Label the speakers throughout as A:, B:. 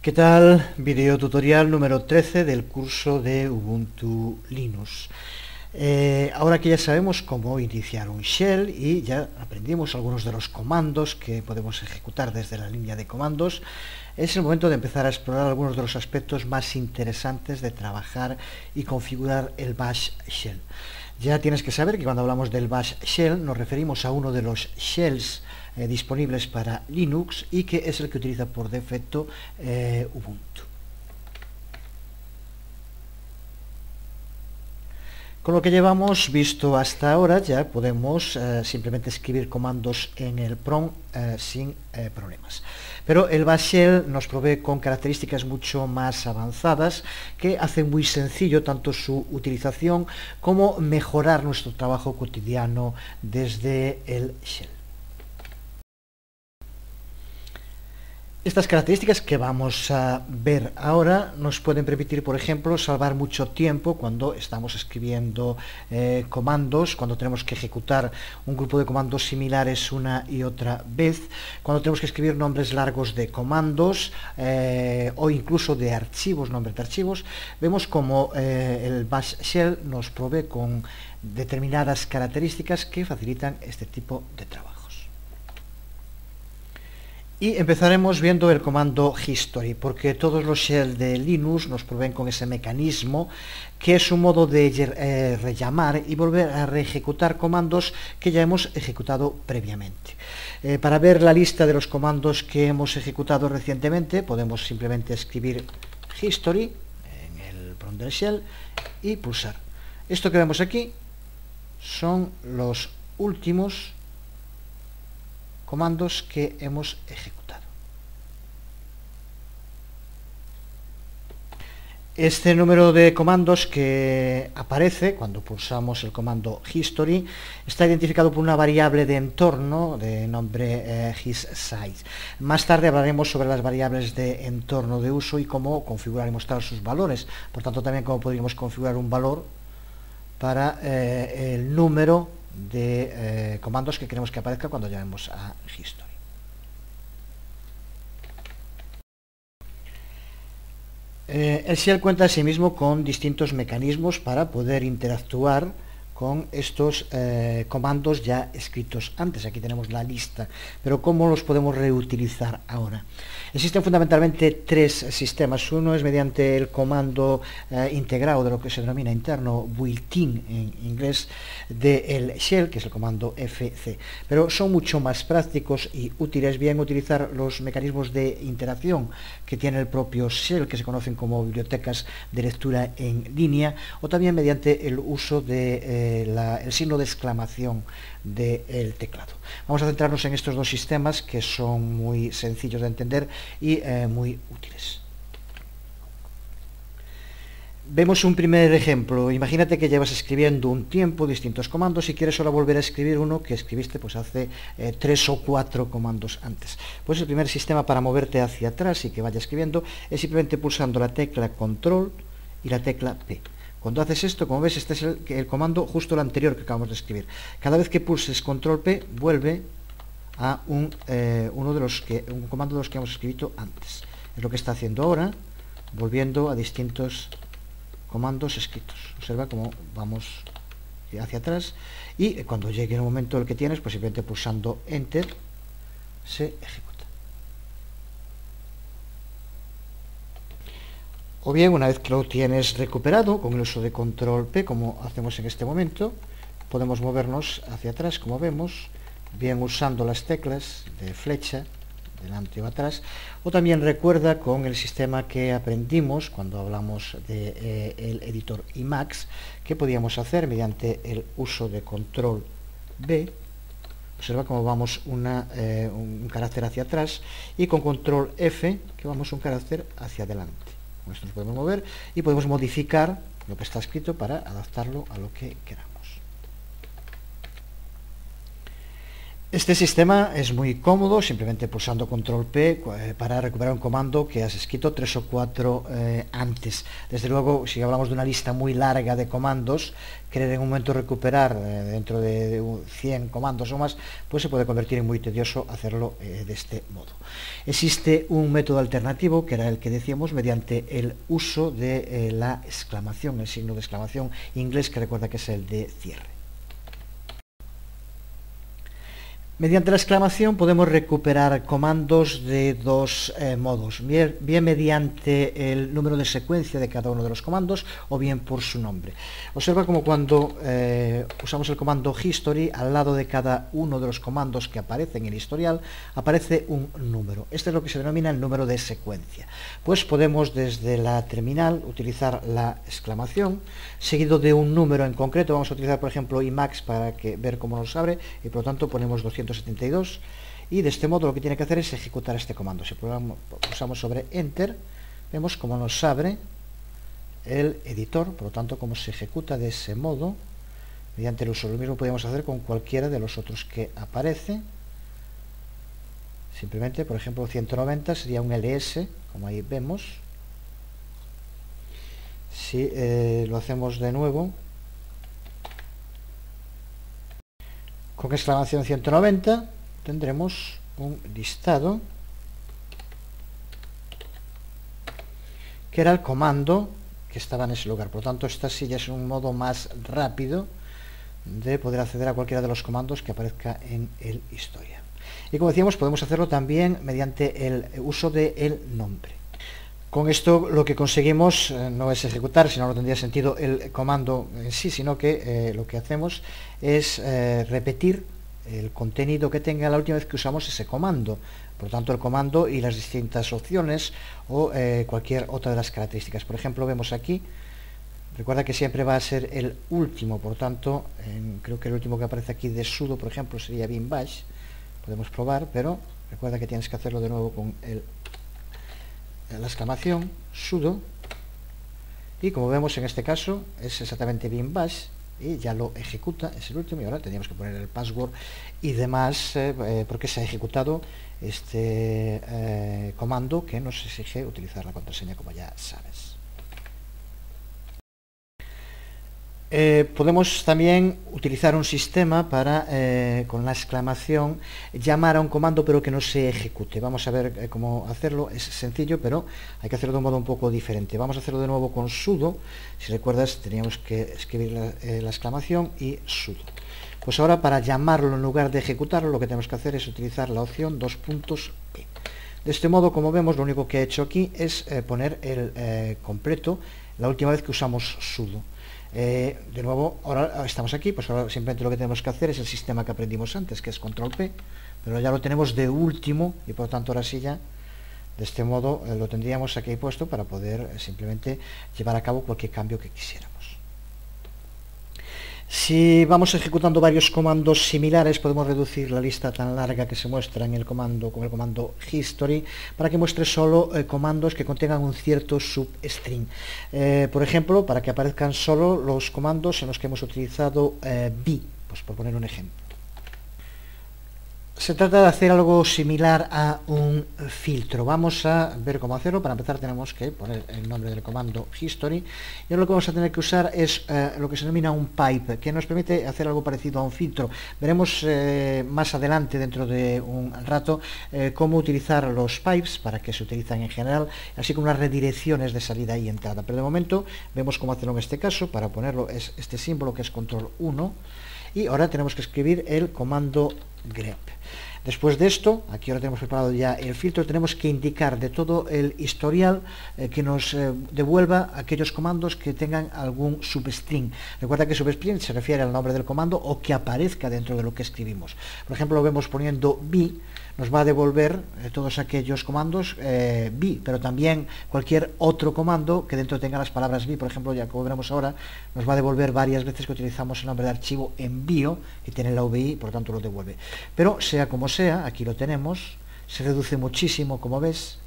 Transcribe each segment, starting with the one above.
A: ¿Qué tal? Video tutorial número 13 del curso de Ubuntu Linux. Ahora que ya sabemos cómo iniciar un shell y ya aprendimos algunos de los comandos que podemos ejecutar desde la línea de comandos, es el momento de empezar a explorar algunos de los aspectos más interesantes de trabajar y configurar el Bash Shell. Ya tienes que saber que cuando hablamos del Bash Shell nos referimos a uno de los shells disponibles para Linux y que es el que utiliza por defecto Ubuntu. Con lo que llevamos visto hasta ahora ya podemos simplemente escribir comandos en el prompt sin problemas. Pero el Bash Shell nos provee con características mucho más avanzadas que hacen muy sencillo tanto su utilización como mejorar nuestro trabajo cotidiano desde el shell. Estas características que vamos a ver ahora nos pueden permitir, por ejemplo, salvar mucho tiempo cuando estamos escribiendo comandos, cuando tenemos que ejecutar un grupo de comandos similares una y otra vez, cuando tenemos que escribir nombres largos de comandos o incluso de archivos, nombres de archivos. Vemos como el Bash Shell nos provee con determinadas características que facilitan este tipo de trabajo. Y empezaremos viendo el comando history, porque todos los shells de Linux nos proveen con ese mecanismo que es un modo de rellamar y volver a reejecutar comandos que ya hemos ejecutado previamente. Para ver la lista de los comandos que hemos ejecutado recientemente, podemos simplemente escribir history en el prompt del shell y pulsar. Esto que vemos aquí son los últimos comandos que hemos ejecutado. Este número de comandos que aparece cuando pulsamos el comando history está identificado por una variable de entorno de nombre hisSize. Más tarde hablaremos sobre las variables de entorno de uso y cómo configurar y mostrar sus valores. Por tanto, también cómo podríamos configurar un valor para el número de comandos que queremos que aparezca cuando llamemos a history. El shell cuenta asimismo con distintos mecanismos para poder interactuar con estos comandos ya escritos antes. Aquí tenemos la lista, pero ¿cómo los podemos reutilizar ahora? Existen fundamentalmente tres sistemas. Uno es mediante el comando integrado de lo que se denomina interno built-in en inglés del shell, que es el comando fc. Pero son mucho más prácticos y útiles bien utilizar los mecanismos de interacción que tiene el propio shell, que se conocen como bibliotecas de lectura en línea, o también mediante el uso de el signo de exclamación del teclado. Vamos a centrarnos en estos dos sistemas que son muy sencillos de entender y muy útiles. Vemos un primer ejemplo. Imagínate que llevas escribiendo un tiempo distintos comandos y quieres ahora volver a escribir uno que escribiste pues hace 3 o 4 comandos antes. Pues el primer sistema para moverte hacia atrás y que vaya escribiendo es simplemente pulsando la tecla control y la tecla P. Cuando haces esto, como ves, este es el comando justo el anterior que acabamos de escribir. Cada vez que pulses control P, vuelve a un comando de los que hemos escrito antes. Es lo que está haciendo ahora, volviendo a distintos comandos escritos. Observa cómo vamos hacia atrás y cuando llegue el momento el que tienes, pues simplemente pulsando Enter se ejecuta. O bien, una vez que lo tienes recuperado, con el uso de control P, como hacemos en este momento, podemos movernos hacia atrás, como vemos, bien usando las teclas de flecha, delante o atrás, o también recuerda con el sistema que aprendimos cuando hablamos del editor Emacs, que podíamos hacer mediante el uso de control B. Observa cómo vamos un carácter hacia atrás y con control F que vamos un carácter hacia adelante. Con esto nos podemos mover y podemos modificar lo que está escrito para adaptarlo a lo que queramos. Este sistema es muy cómodo, simplemente pulsando control P para recuperar un comando que has escrito 3 o 4 antes. Desde luego, si hablamos de una lista muy larga de comandos, querer en un momento recuperar dentro de 100 comandos o más, pues se puede convertir en muy tedioso hacerlo de este modo. Existe un método alternativo, que era el que decíamos, mediante el uso de la exclamación, el signo de exclamación inglés, que recuerda que es el de cierre. Mediante la exclamación podemos recuperar comandos de dos modos, bien mediante el número de secuencia de cada uno de los comandos o bien por su nombre. Observa como cuando usamos el comando history, al lado de cada uno de los comandos que aparece en el historial aparece un número. Este es lo que se denomina el número de secuencia. Pues podemos desde la terminal utilizar la exclamación seguido de un número en concreto. Vamos a utilizar por ejemplo Emacs para ver cómo nos abre y por lo tanto ponemos 272 y de este modo lo que tiene que hacer es ejecutar este comando. Si pulsamos sobre Enter, vemos cómo nos abre el editor, por lo tanto cómo se ejecuta de ese modo mediante el uso. Lo mismo podemos hacer con cualquiera de los otros que aparece. Simplemente, por ejemplo, 190 sería un ls, como ahí vemos. Si lo hacemos de nuevo con exclamación 190, tendremos un listado que era el comando que estaba en ese lugar. Por lo tanto, esta sí ya es un modo más rápido de poder acceder a cualquiera de los comandos que aparezca en el historia. Y como decíamos, podemos hacerlo también mediante el uso del nombre. Con esto lo que conseguimos no es ejecutar, si no, no tendría sentido el comando en sí, sino que lo que hacemos es repetir el contenido que tenga la última vez que usamos ese comando. Por lo tanto, el comando y las distintas opciones o cualquier otra de las características. Por ejemplo, vemos aquí, recuerda que siempre va a ser el último, por lo tanto, creo que el último que aparece aquí de sudo, por ejemplo, sería bin bash. Podemos probar, pero recuerda que tienes que hacerlo de nuevo con la exclamación sudo, y como vemos en este caso es exactamente bin bash y ya lo ejecuta, es el último, y ahora tendríamos que poner el password y demás porque se ha ejecutado este comando que nos exige utilizar la contraseña, como ya sabes. Podemos también utilizar un sistema para, con la exclamación, llamar a un comando pero que no se ejecute. Vamos a ver cómo hacerlo. Es sencillo, pero hay que hacerlo de un modo un poco diferente. Vamos a hacerlo de nuevo con sudo. Si recuerdas, teníamos que escribir la exclamación y sudo. Pues ahora, para llamarlo en lugar de ejecutarlo, lo que tenemos que hacer es utilizar la opción *p. De este modo, como vemos, lo único que he hecho aquí es poner el completo la última vez que usamos sudo. De nuevo, ahora estamos aquí, pues ahora simplemente lo que tenemos que hacer es el sistema que aprendimos antes, que es control P, pero ya lo tenemos de último y por lo tanto ahora sí ya, de este modo lo tendríamos aquí puesto para poder simplemente llevar a cabo cualquier cambio que quisiéramos. Si vamos ejecutando varios comandos similares, podemos reducir la lista tan larga que se muestra en el comando con el comando history para que muestre solo comandos que contengan un cierto substring. Por ejemplo, para que aparezcan solo los comandos en los que hemos utilizado b, pues por poner un ejemplo. Se trata de hacer algo similar a un filtro. Vamos a ver cómo hacerlo. Para empezar tenemos que poner el nombre del comando history. Y ahora lo que vamos a tener que usar es lo que se denomina un pipe, que nos permite hacer algo parecido a un filtro. Veremos más adelante, dentro de un rato, cómo utilizar los pipes, para qué se utilizan en general, así como las redirecciones de salida y entrada. Pero de momento vemos cómo hacerlo en este caso. Para ponerlo es este símbolo que es control 1. Y ahora tenemos que escribir el comando grep. Después de esto, aquí ahora tenemos preparado ya el filtro, tenemos que indicar de todo el historial que nos devuelva aquellos comandos que tengan algún substring. Recuerda que substring se refiere al nombre del comando o que aparezca dentro de lo que escribimos. Por ejemplo, lo vemos poniendo b, nos va a devolver todos aquellos comandos b, pero también cualquier otro comando que dentro tenga las palabras b. Por ejemplo, ya como veremos ahora, nos va a devolver varias veces que utilizamos el nombre de archivo envío, que tiene la UVI, por lo tanto lo devuelve. Pero sea como sea, aquí lo tenemos, se reduce muchísimo, como ves,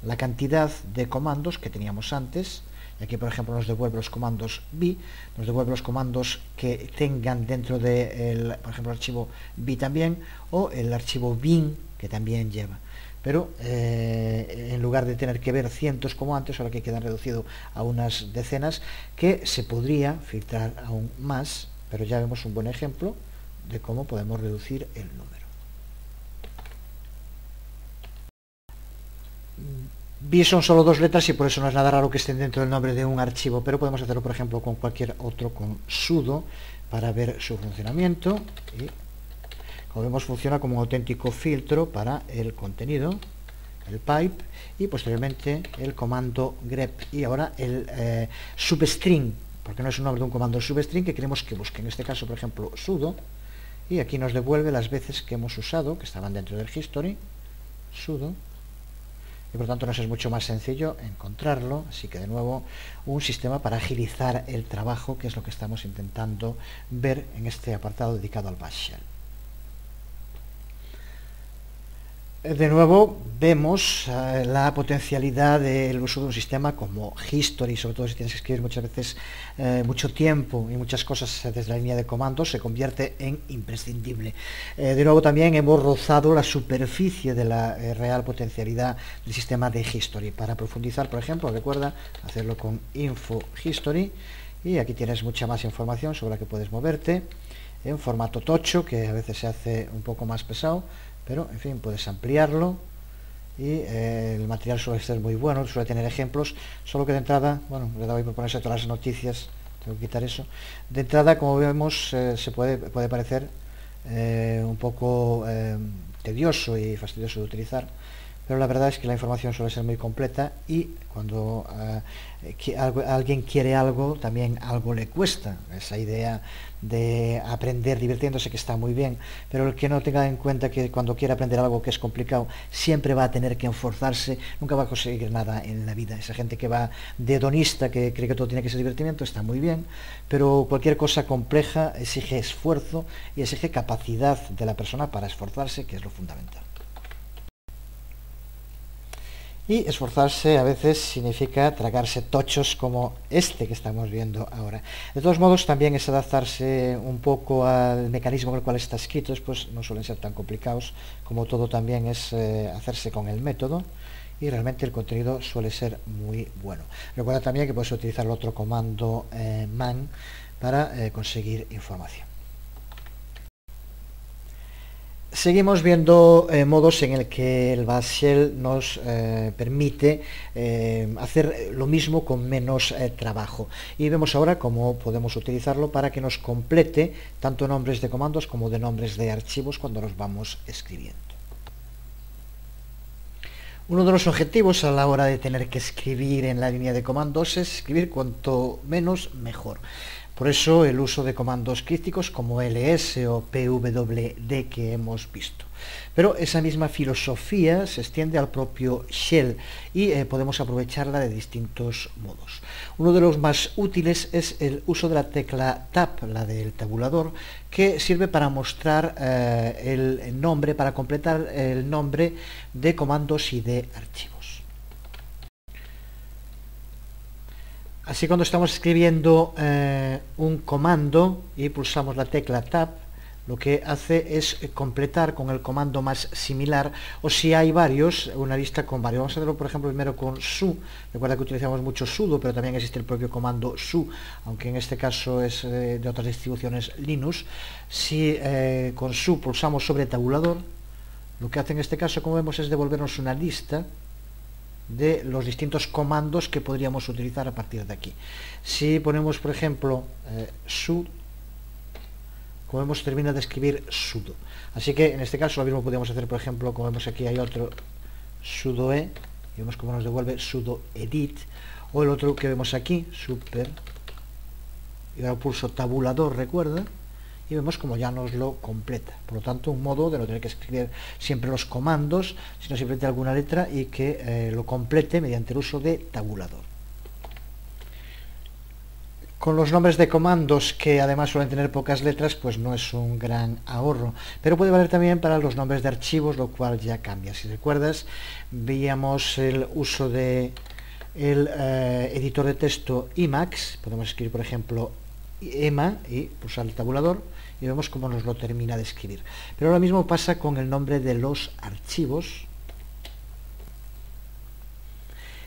A: la cantidad de comandos que teníamos antes Y aquí, por ejemplo, nos devuelve los comandos B, nos devuelve los comandos que tengan dentro de, por ejemplo, el archivo B también, o el archivo bin, que también lleva. Pero en lugar de tener que ver cientos como antes, ahora que quedan reducido a unas decenas, que se podría filtrar aún más, pero ya vemos un buen ejemplo de cómo podemos reducir el número. B son solo dos letras y por eso no es nada raro que estén dentro del nombre de un archivo, pero podemos hacerlo, por ejemplo, con cualquier otro, con sudo, para ver su funcionamiento. Y como vemos, funciona como un auténtico filtro para el contenido, el pipe, y posteriormente el comando grep. Y ahora el substring, porque no es un nombre de un comando substring que queremos que busque. En este caso, por ejemplo, sudo, y aquí nos devuelve las veces que hemos usado, que estaban dentro del history, sudo, y por tanto nos es mucho más sencillo encontrarlo. Así que de nuevo un sistema para agilizar el trabajo, que es lo que estamos intentando ver en este apartado dedicado al Bash Shell. De nuevo vemos la potencialidad del uso de un sistema como history, sobre todo si tienes que escribir muchas veces mucho tiempo y muchas cosas desde la línea de comandos, se convierte en imprescindible. De nuevo también hemos rozado la superficie de la real potencialidad del sistema de history. Para profundizar, por ejemplo, recuerda hacerlo con info history, y aquí tienes mucha más información sobre la que puedes moverte en formato tocho, que a veces se hace un poco más pesado, pero en fin, puedes ampliarlo, y el material suele ser muy bueno, suele tener ejemplos, solo que de entrada, bueno, le doy por ponerse todas las noticias, tengo que quitar eso. De entrada, como vemos, se puede parecer un poco tedioso y fastidioso de utilizar, pero la verdad es que la información suele ser muy completa, y cuando alguien quiere algo, también algo le cuesta. Esa idea de aprender divirtiéndose, que está muy bien, pero el que no tenga en cuenta que cuando quiere aprender algo que es complicado, siempre va a tener que esforzarse, nunca va a conseguir nada en la vida. Esa gente que va de hedonista, que cree que todo tiene que ser divertimiento, está muy bien, pero cualquier cosa compleja exige esfuerzo y exige capacidad de la persona para esforzarse, que es lo fundamental. Y esforzarse a veces significa tragarse tochos como este que estamos viendo ahora. De todos modos, también es adaptarse un poco al mecanismo con el cual está escrito, pues no suelen ser tan complicados, como todo también es hacerse con el método, y realmente el contenido suele ser muy bueno. Recuerda también que puedes utilizar el otro comando man para conseguir información. Seguimos viendo modos en el que el Bash Shell nos permite hacer lo mismo con menos trabajo, y vemos ahora cómo podemos utilizarlo para que nos complete tanto nombres de comandos como de nombres de archivos cuando los vamos escribiendo. Uno de los objetivos a la hora de tener que escribir en la línea de comandos es escribir cuanto menos mejor. Por eso el uso de comandos críticos como ls o pwd que hemos visto. Pero esa misma filosofía se extiende al propio shell, y podemos aprovecharla de distintos modos. Uno de los más útiles es el uso de la tecla tab, la del tabulador, que sirve para mostrar el nombre, para completar el nombre de comandos y de archivos. Así, cuando estamos escribiendo un comando y pulsamos la tecla tab, lo que hace es completar con el comando más similar, o si hay varios, una lista con varios. Vamos a hacerlo, por ejemplo, primero con su. Recuerda que utilizamos mucho sudo, pero también existe el propio comando su, aunque en este caso es de otras distribuciones Linux. Si con su pulsamos sobre tabulador, lo que hace en este caso, como vemos, es devolvernos una lista de los distintos comandos que podríamos utilizar a partir de aquí. Si ponemos, por ejemplo, su, como vemos, termina de escribir sudo. Así que en este caso lo mismo podríamos hacer, por ejemplo, como vemos aquí hay otro sudo e, y vemos cómo nos devuelve sudo edit, o el otro que vemos aquí, super, y ahora pulso tabulador, recuerda, y vemos como ya nos lo completa. Por lo tanto, un modo de no tener que escribir siempre los comandos, sino simplemente alguna letra, y que lo complete mediante el uso de tabulador. Con los nombres de comandos, que además suelen tener pocas letras, pues no es un gran ahorro, pero puede valer también para los nombres de archivos, lo cual ya cambia. Si recuerdas, veíamos el uso de el editor de texto Emacs, podemos escribir por ejemplo EMA y pulsar el tabulador y vemos cómo nos lo termina de escribir. Pero lo mismo pasa con el nombre de los archivos.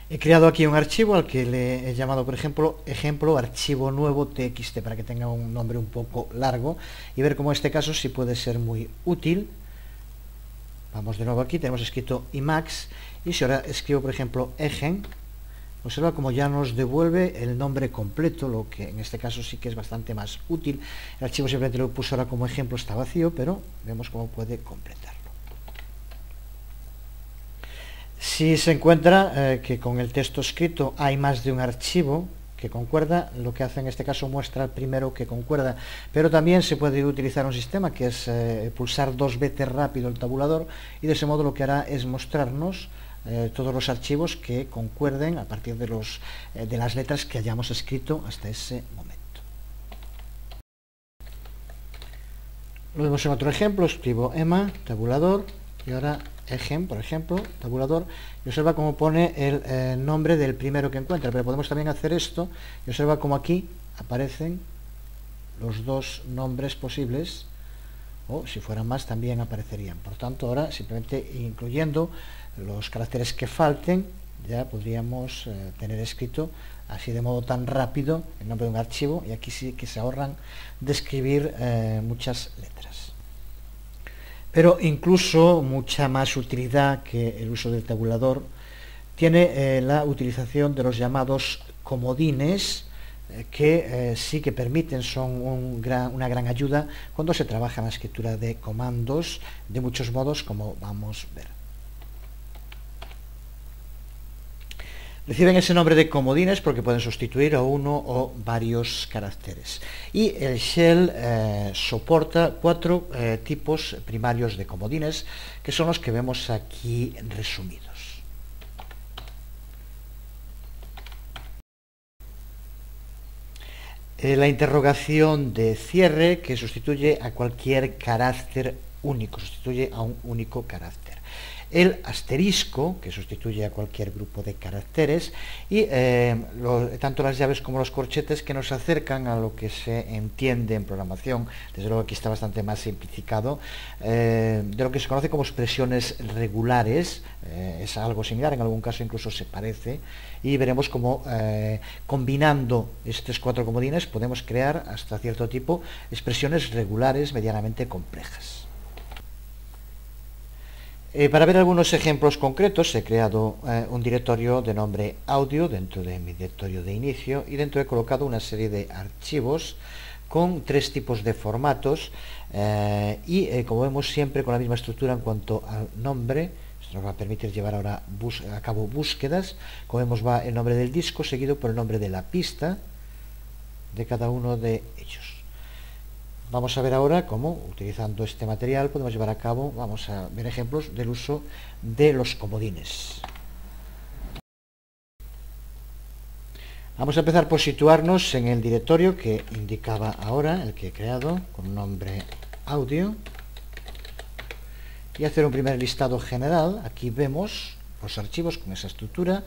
A: He creado aquí un archivo al que le he llamado, por ejemplo, archivo nuevo txt, para que tenga un nombre un poco largo y ver cómo en este caso sí puede ser muy útil. Vamos de nuevo aquí, tenemos escrito Emacs y si ahora escribo, por ejemplo, egen, observa como ya nos devuelve el nombre completo, lo que en este caso sí que es bastante más útil. El archivo simplemente lo puse ahora como ejemplo, está vacío, pero vemos cómo puede completarlo. Si se encuentra que con el texto escrito hay más de un archivo que concuerda, lo que hace en este caso muestra el primero que concuerda, pero también se puede utilizar un sistema que es pulsar 2 veces rápido el tabulador y de ese modo lo que hará es mostrarnos todos los archivos que concuerden a partir de las letras que hayamos escrito hasta ese momento. Lo vemos en otro ejemplo, escribo EMA, tabulador, y ahora egen, por ejemplo, tabulador, y observa cómo pone el nombre del primero que encuentra, pero podemos también hacer esto, y observa cómo aquí aparecen los dos nombres posibles, o si fueran más también aparecerían. Por tanto, ahora simplemente incluyendo los caracteres que falten, ya podríamos tener escrito así de modo tan rápido el nombre de un archivo, y aquí sí que se ahorran de escribir muchas letras. Pero incluso mucha más utilidad que el uso del tabulador tiene la utilización de los llamados comodines, que sí que permiten, son una gran ayuda cuando se trabaja en la escritura de comandos de muchos modos, como vamos a ver. Reciben ese nombre de comodines porque pueden sustituir a uno o varios caracteres. Y el shell soporta 4 tipos primarios de comodines, que son los que vemos aquí resumidos. La interrogación de cierre, que sustituye a cualquier carácter único, sustituye a un único carácter. El asterisco, que sustituye a cualquier grupo de caracteres, y tanto las llaves como los corchetes, que nos acercan a lo que se entiende en programación, desde luego aquí está bastante más simplificado, de lo que se conoce como expresiones regulares. Es algo similar, en algún caso incluso se parece, y veremos cómo combinando estos 4 comodines podemos crear hasta cierto tipo expresiones regulares medianamente complejas. Para ver algunos ejemplos concretos he creado un directorio de nombre audio dentro de mi directorio de inicio, y dentro he colocado una serie de archivos con 3 tipos de formatos y como vemos siempre con la misma estructura en cuanto al nombre. Esto nos va a permitir llevar ahora a cabo búsquedas. Como vemos, va el nombre del disco seguido por el nombre de la pista de cada uno de ellos. Vamos a ver ahora cómo, utilizando este material, podemos llevar a cabo, vamos a ver ejemplos del uso de los comodines. Vamos a empezar por situarnos en el directorio que indicaba ahora, el que he creado, con nombre audio, y hacer un primer listado general. Aquí vemos los archivos con esa estructura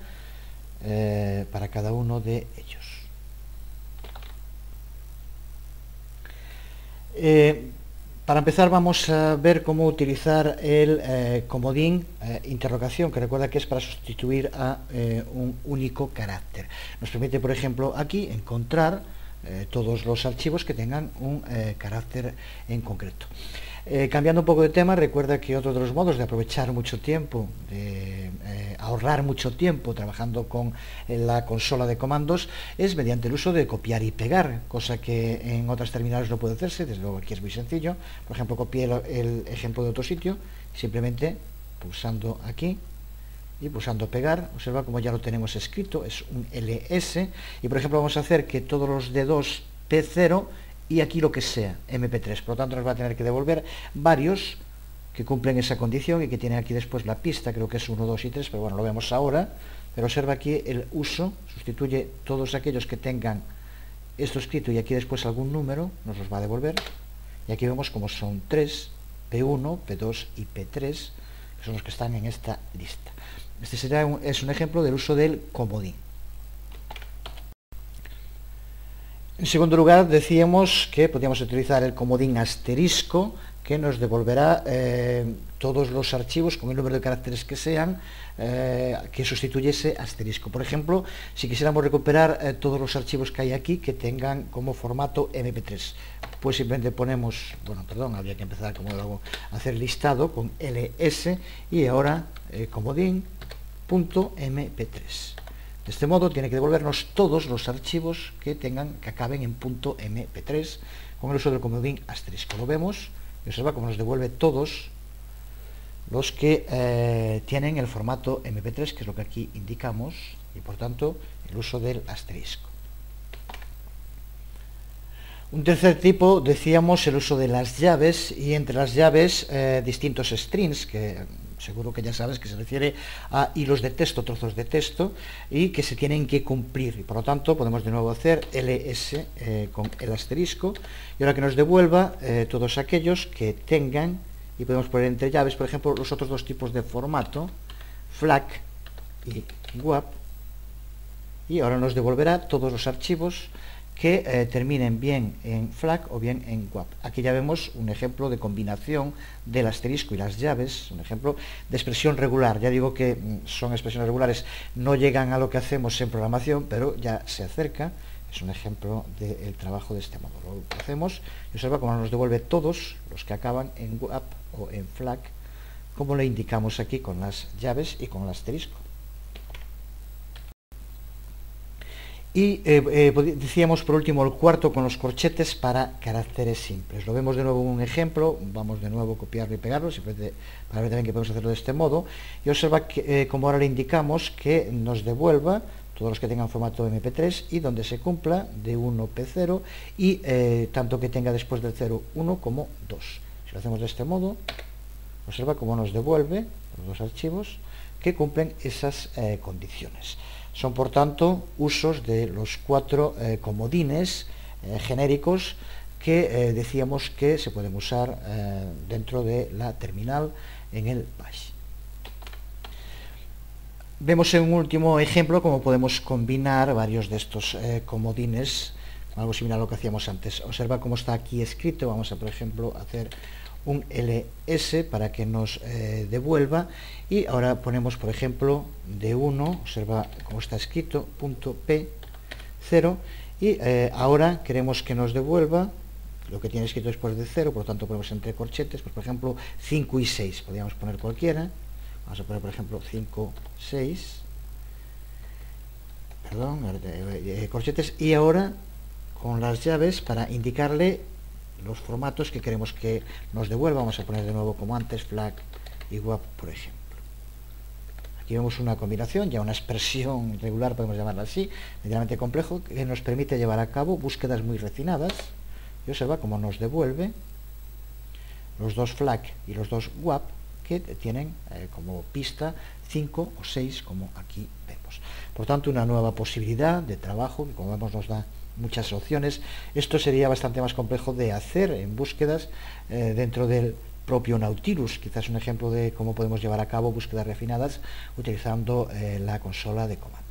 A: para cada uno de ellos. Para empezar vamos a ver cómo utilizar el comodín interrogación, que recuerda que es para sustituir a un único carácter. Nos permite, por ejemplo, aquí encontrar todos los archivos que tengan un carácter en concreto. Cambiando un poco de tema, recuerda que otro de los modos de aprovechar mucho tiempo, de ahorrar mucho tiempo trabajando con la consola de comandos, es mediante el uso de copiar y pegar, cosa que en otras terminales no puede hacerse. Desde luego aquí es muy sencillo. Por ejemplo, copié el ejemplo de otro sitio, simplemente pulsando aquí y pulsando pegar. Observa como ya lo tenemos escrito, es un ls, y por ejemplo vamos a hacer que todos los D2 P0 y aquí lo que sea, MP3. Por lo tanto nos va a tener que devolver varios que cumplen esa condición y que tienen aquí después la pista, creo que es 1, 2 y 3, pero bueno, lo vemos ahora. Pero observa aquí el uso, sustituye todos aquellos que tengan esto escrito y aquí después algún número, nos los va a devolver. Y aquí vemos como son 3, P1, P2 y P3, que son los que están en esta lista. Este es un ejemplo del uso del comodín. En segundo lugar, decíamos que podíamos utilizar el comodín asterisco, que nos devolverá todos los archivos con el número de caracteres que sean, que sustituye ese asterisco. Por ejemplo, si quisiéramos recuperar todos los archivos que hay aquí que tengan como formato MP3, pues simplemente ponemos, bueno, perdón, habría que empezar como luego a hacer listado con ls y ahora comodín .mp3. De este modo tiene que devolvernos todos los archivos que acaben en .mp3 con el uso del comodín asterisco. Lo vemos y observa cómo nos devuelve todos los que tienen el formato mp3, que es lo que aquí indicamos, y por tanto el uso del asterisco. Un tercer tipo, decíamos, el uso de las llaves, y entre las llaves distintos strings, que seguro que ya sabes que se refiere a hilos de texto, trozos de texto, y que se tienen que cumplir, y por lo tanto podemos de nuevo hacer ls con el asterisco, y ahora que nos devuelva todos aquellos que tengan, y podemos poner entre llaves, por ejemplo, los otros dos tipos de formato, FLAC y WAP, y ahora nos devolverá todos los archivos que terminen bien en FLAC o bien en WAP. Aquí ya vemos un ejemplo de combinación del asterisco y las llaves, un ejemplo de expresión regular. Ya digo que son expresiones regulares, no llegan a lo que hacemos en programación, pero ya se acerca. Es un ejemplo del trabajo de este modo. Lo hacemos y observa cómo nos devuelve todos los que acaban en WAP o en FLAC, como le indicamos aquí con las llaves y con el asterisco. Y decíamos por último el cuarto con los corchetes para caracteres simples. Lo vemos de nuevo en un ejemplo, vamos de nuevo a copiarlo y pegarlo, simplemente para ver también que podemos hacerlo de este modo, y observa que, como ahora le indicamos, que nos devuelva todos los que tengan formato MP3 y donde se cumpla de 1 P0 y tanto que tenga después del 0 1 como 2. Si lo hacemos de este modo, observa cómo nos devuelve los dos archivos que cumplen esas condiciones. Son, por tanto, usos de los cuatro comodines genéricos que decíamos que se pueden usar dentro de la terminal en el Bash. Vemos en un último ejemplo cómo podemos combinar varios de estos comodines, algo similar a lo que hacíamos antes. Observa cómo está aquí escrito. Vamos a, por ejemplo, hacer un ls para que nos devuelva, y ahora ponemos, por ejemplo, de 1, observa cómo está escrito, punto p0, y ahora queremos que nos devuelva lo que tiene escrito después de 0, por lo tanto ponemos entre corchetes, pues por ejemplo 5 y 6, podríamos poner cualquiera, vamos a poner por ejemplo 5, 6, perdón, corchetes, y ahora con las llaves para indicarle los formatos que queremos que nos devuelva. Vamos a poner de nuevo como antes FLAC y WAP, por ejemplo. Aquí vemos una combinación, ya una expresión regular, podemos llamarla así, medianamente complejo, que nos permite llevar a cabo búsquedas muy refinadas, y observa cómo nos devuelve los dos FLAC y los dos WAP que tienen como pista 5 o 6, como aquí vemos. Por tanto, una nueva posibilidad de trabajo que, como vemos, nos da muchas opciones. Esto sería bastante más complejo de hacer en búsquedas dentro del propio Nautilus. Quizás un ejemplo de cómo podemos llevar a cabo búsquedas refinadas utilizando la consola de comandos.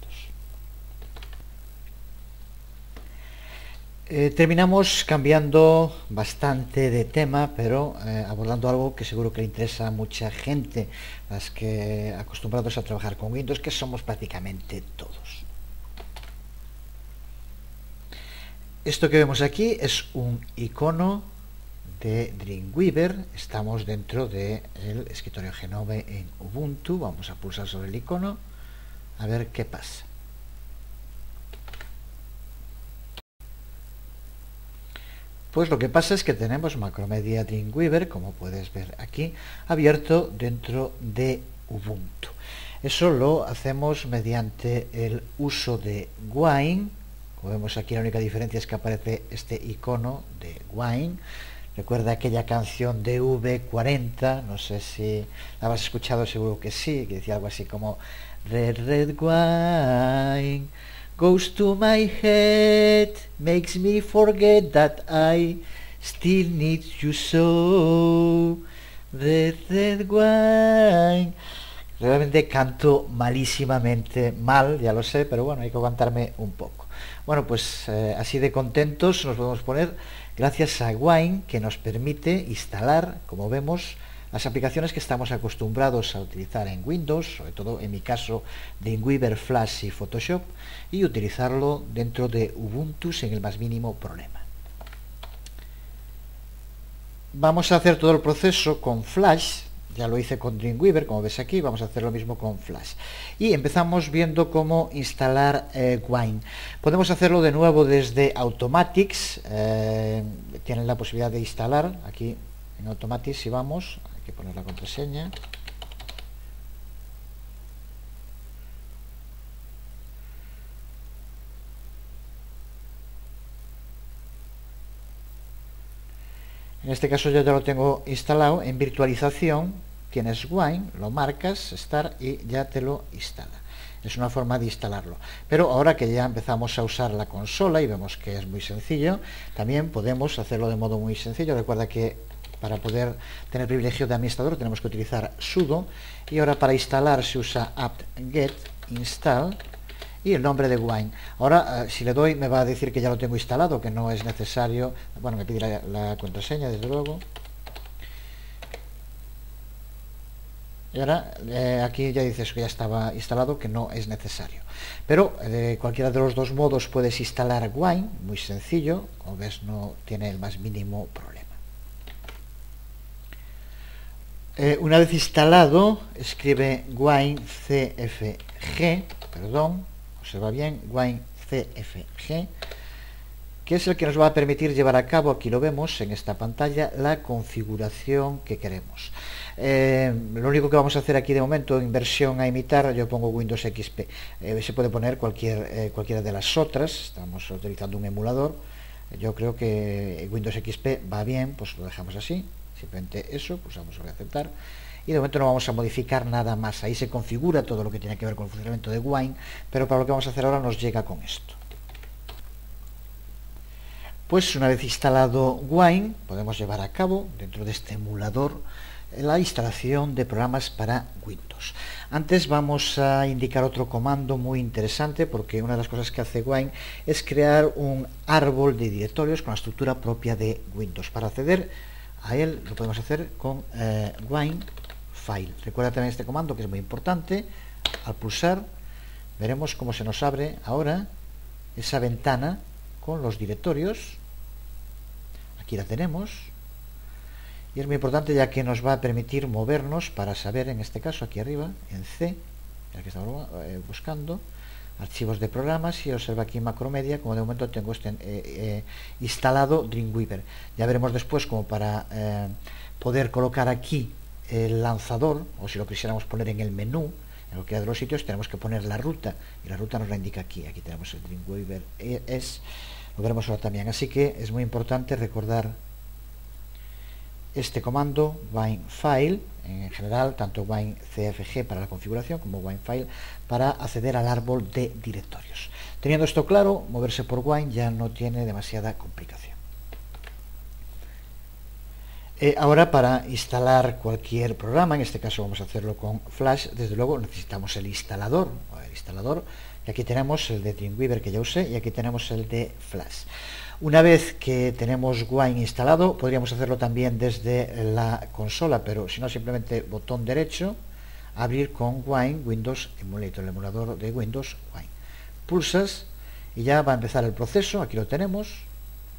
A: Terminamos cambiando bastante de tema, pero abordando algo que seguro que le interesa a mucha gente, las que acostumbrados a trabajar con Windows, que somos prácticamente todos. Esto que vemos aquí es un icono de Dreamweaver. Estamos dentro del escritorio Genome en Ubuntu. Vamos a pulsar sobre el icono a ver qué pasa. Pues lo que pasa es que tenemos Macromedia Dreamweaver, como puedes ver aquí, abierto dentro de Ubuntu. Eso lo hacemos mediante el uso de Wine. Como vemos aquí, la única diferencia es que aparece este icono de Wine. Recuerda aquella canción de V40, no sé si la habrás escuchado, seguro que sí, que decía algo así como Red, red wine goes to my head, makes me forget that I still need you so. Red, red wine. Realmente canto malísimamente mal, ya lo sé, pero bueno, hay que aguantarme un poco. Bueno, pues así de contentos nos podemos poner gracias a Wine, que nos permite instalar, como vemos, las aplicaciones que estamos acostumbrados a utilizar en Windows, sobre todo en mi caso Dreamweaver, Flash y Photoshop, y utilizarlo dentro de Ubuntu sin el más mínimo problema. Vamos a hacer todo el proceso con Flash. Ya lo hice con Dreamweaver, como ves aquí, vamos a hacer lo mismo con Flash. Y empezamos viendo cómo instalar Wine. Podemos hacerlo de nuevo desde Automatics. Tienen la posibilidad de instalar. Aquí en Automatics, si vamos, hay que poner la contraseña. En este caso yo ya lo tengo instalado. En virtualización tienes Wine, lo marcas, Start, y ya te lo instala. Es una forma de instalarlo. Pero ahora que ya empezamos a usar la consola y vemos que es muy sencillo, también podemos hacerlo de modo muy sencillo. Recuerda que para poder tener privilegio de administrador tenemos que utilizar sudo, y ahora para instalar se usa apt-get install y el nombre de Wine. Ahora si le doy me va a decir que ya lo tengo instalado, que no es necesario. Bueno, me pide la contraseña, desde luego. Y ahora aquí ya dices que ya estaba instalado, que no es necesario. Pero de cualquiera de los dos modos puedes instalar Wine, muy sencillo. Como ves, no tiene el más mínimo problema. Una vez instalado, escribe Wine CFG, perdón, observa bien, Wine CFG, que es el que nos va a permitir llevar a cabo, aquí lo vemos en esta pantalla, la configuración que queremos. Lo único que vamos a hacer aquí de momento, en versión a imitar, yo pongo Windows XP. Se puede poner cualquiera de las otras. Estamos utilizando un emulador. Yo creo que Windows XP va bien, pues lo dejamos así. Simplemente eso, pulsamos sobre aceptar. Y de momento no vamos a modificar nada más. Ahí se configura todo lo que tiene que ver con el funcionamiento de Wine, pero para lo que vamos a hacer ahora nos llega con esto. Pues una vez instalado Wine, podemos llevar a cabo, dentro de este emulador, la instalación de programas para Windows. Antes vamos a indicar otro comando muy interesante, porque una de las cosas que hace Wine es crear un árbol de directorios con la estructura propia de Windows. Para acceder a él lo podemos hacer con Wine File. Recuerda también este comando, que es muy importante. Al pulsar veremos cómo se nos abre ahora esa ventana con los directorios. Aquí la tenemos, y es muy importante, ya que nos va a permitir movernos para saber, en este caso aquí arriba en C, ya que estamos buscando archivos de programas, y observa aquí Macromedia, como de momento tengo instalado Dreamweaver. Ya veremos después, como para poder colocar aquí el lanzador, o si lo quisiéramos poner en el menú, en cualquiera de los sitios, tenemos que poner la ruta, y la ruta nos la indica aquí. Aquí tenemos el Dreamweaver lo veremos ahora también. Así que es muy importante recordar este comando Wine File, en general, tanto Wine CFG para la configuración como Wine File para acceder al árbol de directorios. Teniendo esto claro, moverse por Wine ya no tiene demasiada complicación. Ahora, para instalar cualquier programa, en este caso vamos a hacerlo con Flash, desde luego necesitamos el instalador, y aquí tenemos el de Dreamweaver que ya usé, y aquí tenemos el de Flash. Una vez que tenemos Wine instalado, podríamos hacerlo también desde la consola, pero si no, simplemente botón derecho, abrir con Wine Windows Emulator, el emulador de Windows Wine. Pulsas y ya va a empezar el proceso. Aquí lo tenemos,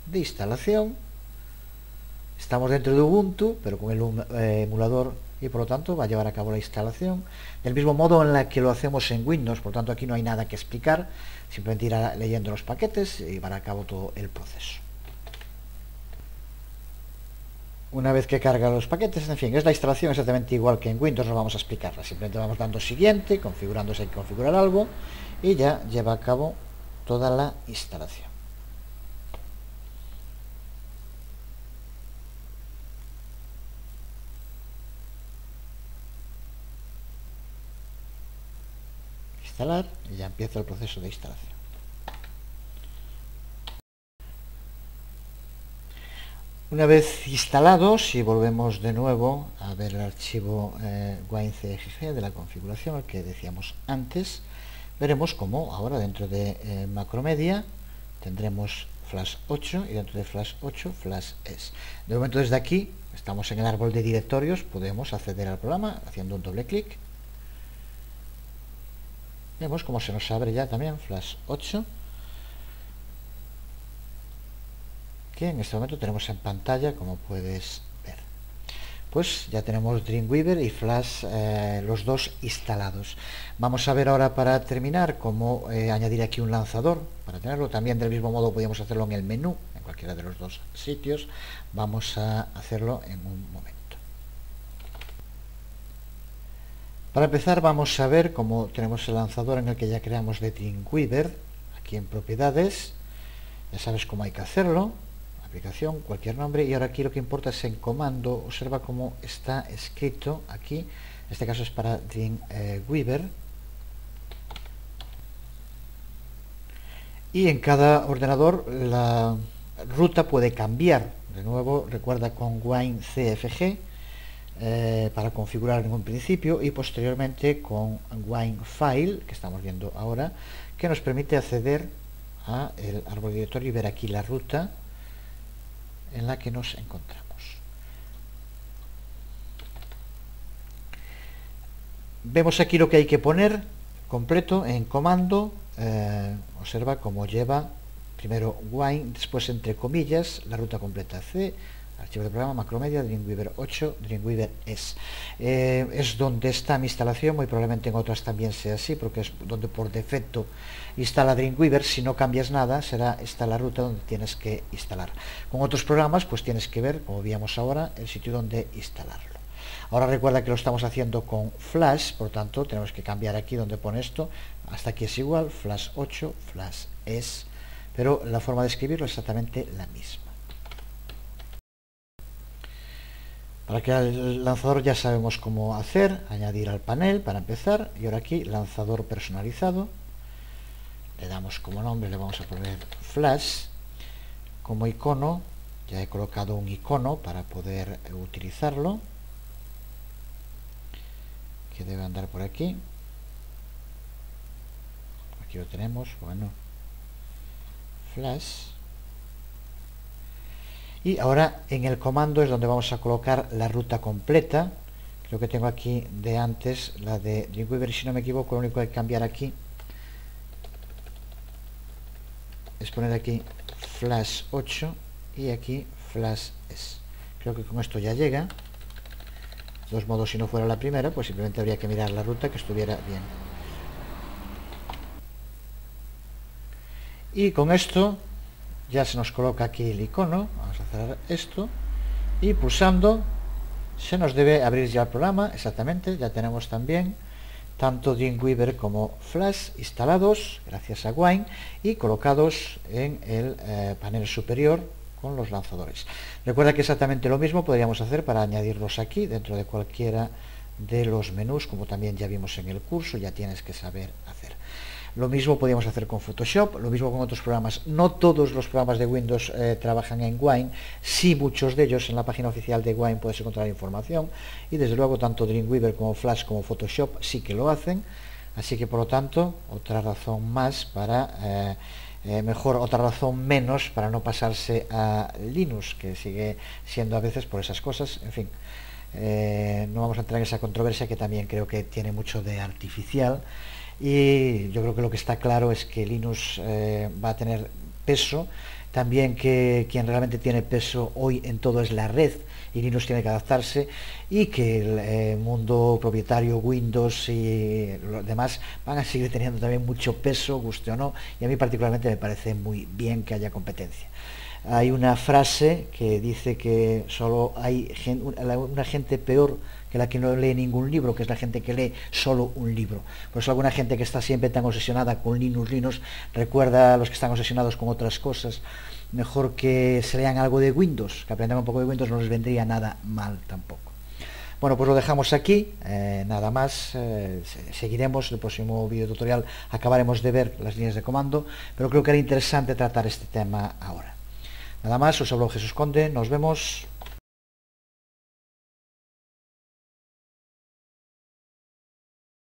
A: de instalación. Estamos dentro de Ubuntu, pero con el emulador, y por lo tanto va a llevar a cabo la instalación del mismo modo en la que lo hacemos en Windows. Por lo tanto, aquí no hay nada que explicar, simplemente irá leyendo los paquetes y llevará a cabo todo el proceso. Una vez que carga los paquetes, en fin, es la instalación exactamente igual que en Windows, no vamos a explicarla, simplemente vamos dando siguiente, configurando si hay que configurar algo, y ya lleva a cabo toda la instalación. Instalar, y ya empieza el proceso de instalación. Una vez instalado, si volvemos de nuevo a ver el archivo WineCFG de la configuración, el que decíamos antes, veremos cómo ahora dentro de Macromedia tendremos Flash 8 y dentro de Flash 8 Flash S. De momento desde aquí estamos en el árbol de directorios, podemos acceder al programa haciendo un doble clic. Vemos cómo se nos abre ya también Flash 8, que en este momento tenemos en pantalla, como puedes ver. Pues ya tenemos Dreamweaver y Flash, los dos instalados. Vamos a ver ahora, para terminar, cómo añadir aquí un lanzador. Para tenerlo también del mismo modo podríamos hacerlo en el menú, en cualquiera de los dos sitios. Vamos a hacerlo en un momento. Para empezar vamos a ver cómo tenemos el lanzador en el que ya creamos de Dreamweaver. Aquí en propiedades, ya sabes cómo hay que hacerlo. Aplicación, cualquier nombre, y ahora aquí lo que importa es en comando. Observa cómo está escrito aquí, en este caso es para Dreamweaver, y en cada ordenador la ruta puede cambiar. De nuevo, recuerda con Wine CFG para configurar en un principio, y posteriormente con Wine File, que estamos viendo ahora, que nos permite acceder a el árbol directorio y ver aquí la ruta en la que nos encontramos. Vemos aquí lo que hay que poner completo en comando. Observa cómo lleva primero Wine, después entre comillas la ruta completa: C, archivo de programa, Macromedia, Dreamweaver 8, Dreamweaver S. Es donde está mi instalación, muy probablemente en otras también sea así, porque es donde por defecto instala Dreamweaver. Si no cambias nada, será esta la ruta donde tienes que instalar. Con otros programas, pues tienes que ver, como veíamos ahora, el sitio donde instalarlo. Ahora recuerda que lo estamos haciendo con Flash, por tanto tenemos que cambiar aquí donde pone esto. Hasta aquí es igual, Flash 8, Flash S, pero la forma de escribirlo es exactamente la misma. Para crear el lanzador ya sabemos cómo hacer: añadir al panel para empezar, y ahora aquí lanzador personalizado. Le damos como nombre, le vamos a poner Flash. Como icono, ya he colocado un icono para poder utilizarlo, que debe andar por aquí. Aquí lo tenemos, bueno, Flash. Y ahora en el comando es donde vamos a colocar la ruta completa. Creo que tengo aquí de antes la de Dreamweaver, si no me equivoco. Lo único que hay que cambiar aquí es poner aquí Flash 8 y aquí Flash S. Creo que con esto ya llega. De todos modos, si no fuera la primera, pues simplemente habría que mirar la ruta que estuviera bien. Y con esto ya se nos coloca aquí el icono. Vamos a cerrar esto y pulsando se nos debe abrir ya el programa. Exactamente, ya tenemos también tanto Dreamweaver como Flash instalados gracias a Wine y colocados en el panel superior con los lanzadores. Recuerda que exactamente lo mismo podríamos hacer para añadirlos aquí dentro de cualquiera de los menús, como también ya vimos en el curso. Ya tienes que saber hacer. Lo mismo podríamos hacer con Photoshop, lo mismo con otros programas. No todos los programas de Windows trabajan en Wine, sí muchos de ellos. En la página oficial de Wine puedes encontrar información, y desde luego tanto Dreamweaver como Flash como Photoshop sí que lo hacen. Así que por lo tanto, otra razón más para, otra razón menos para no pasarse a Linux, que sigue siendo a veces por esas cosas. En fin, no vamos a entrar en esa controversia, que también creo que tiene mucho de artificial. Y yo creo que lo que está claro es que Linux va a tener peso. También que quien realmente tiene peso hoy en todo es la red, y Linux tiene que adaptarse, y que el mundo propietario, Windows y los demás van a seguir teniendo también mucho peso, guste o no, y a mí particularmente me parece muy bien que haya competencia. Hay una frase que dice que solo hay una gente peor que la que no lee ningún libro, que es la gente que lee solo un libro. Por eso alguna gente que está siempre tan obsesionada con Linux, recuerda a los que están obsesionados con otras cosas, mejor que se lean algo de Windows, que aprendan un poco de Windows, no les vendría nada mal tampoco. Bueno, pues lo dejamos aquí, nada más. Seguiremos el próximo video tutorial, acabaremos de ver las líneas de comando, pero creo que era interesante tratar este tema ahora. Nada más, os hablo Jesús Conde, nos vemos.